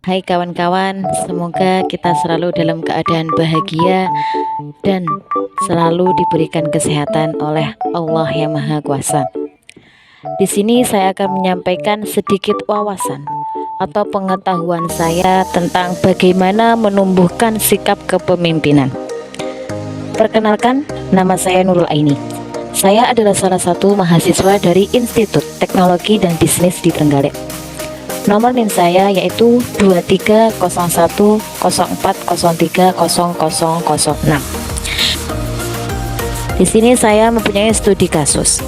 Hai kawan-kawan, semoga kita selalu dalam keadaan bahagia dan selalu diberikan kesehatan oleh Allah yang Maha Kuasa. Di sini saya akan menyampaikan sedikit wawasan atau pengetahuan saya tentang bagaimana menumbuhkan sikap kepemimpinan. Perkenalkan, nama saya Nurul Aini. Saya adalah salah satu mahasiswa dari Institut Teknologi dan Bisnis di Trenggalek. Nomor NIM saya yaitu 230104030006. Di sini saya mempunyai studi kasus.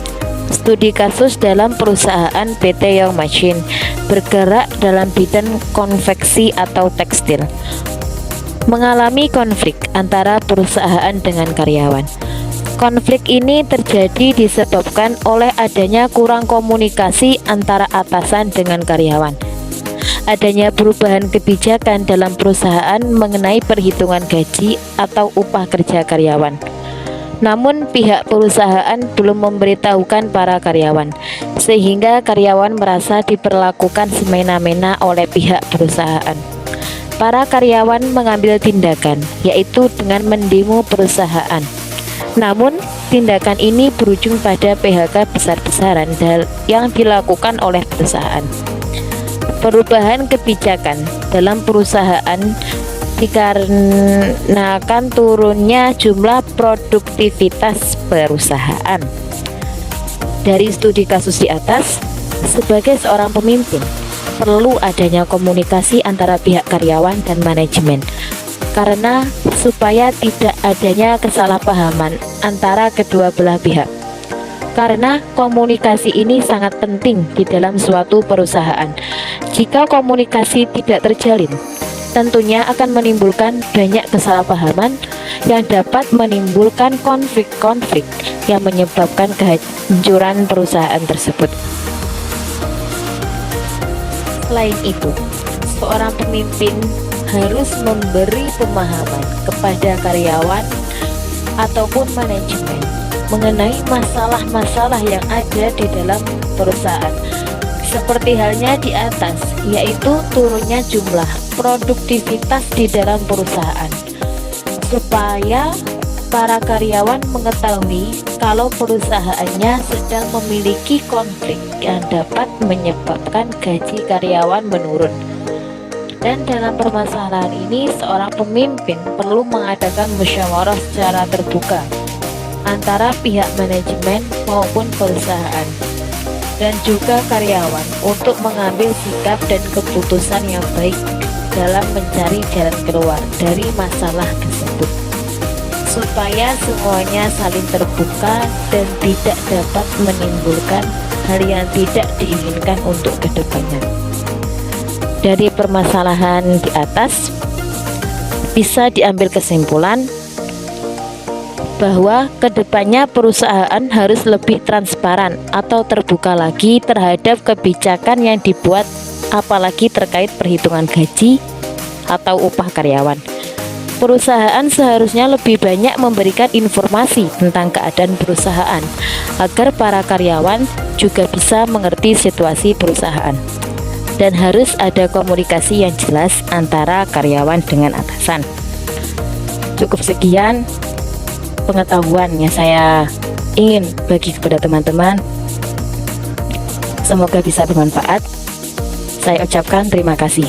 Studi kasus dalam perusahaan PT Young Machine, bergerak dalam bidang konveksi atau tekstil. Mengalami konflik antara perusahaan dengan karyawan. Konflik ini terjadi disebabkan oleh adanya kurang komunikasi antara atasan dengan karyawan. Adanya perubahan kebijakan dalam perusahaan mengenai perhitungan gaji atau upah kerja karyawan. Namun pihak perusahaan belum memberitahukan para karyawan, sehingga karyawan merasa diperlakukan semena-mena oleh pihak perusahaan. Para karyawan mengambil tindakan, yaitu dengan mendemo perusahaan. Namun, tindakan ini berujung pada PHK besar-besaran yang dilakukan oleh perusahaan. Perubahan kebijakan dalam perusahaan dikarenakan turunnya jumlah produktivitas perusahaan. Dari studi kasus di atas, sebagai seorang pemimpin, perlu adanya komunikasi antara pihak karyawan dan manajemen. Karena supaya tidak adanya kesalahpahaman antara kedua belah pihak. Karena komunikasi ini sangat penting di dalam suatu perusahaan. Jika komunikasi tidak terjalin, tentunya akan menimbulkan banyak kesalahpahaman yang dapat menimbulkan konflik-konflik yang menyebabkan kehancuran perusahaan tersebut. Selain itu, seorang pemimpin harus memberi pemahaman kepada karyawan ataupun manajemen mengenai masalah-masalah yang ada di dalam perusahaan, seperti halnya di atas, yaitu turunnya jumlah produktivitas di dalam perusahaan, supaya para karyawan mengetahui kalau perusahaannya sedang memiliki konflik yang dapat menyebabkan gaji karyawan menurun. Dan dalam permasalahan ini, seorang pemimpin perlu mengadakan musyawarah secara terbuka antara pihak manajemen maupun perusahaan dan juga karyawan untuk mengambil sikap dan keputusan yang baik dalam mencari jalan keluar dari masalah tersebut, supaya semuanya saling terbuka dan tidak dapat menimbulkan hal yang tidak diinginkan untuk kedepannya. Dari permasalahan di atas bisa diambil kesimpulan bahwa kedepannya perusahaan harus lebih transparan atau terbuka lagi terhadap kebijakan yang dibuat, apalagi terkait perhitungan gaji atau upah karyawan. Perusahaan seharusnya lebih banyak memberikan informasi tentang keadaan perusahaan agar para karyawan juga bisa mengerti situasi perusahaan. Dan harus ada komunikasi yang jelas antara karyawan dengan atasan. Cukup sekian pengetahuan yang saya ingin bagi kepada teman-teman. Semoga bisa bermanfaat. Saya ucapkan terima kasih.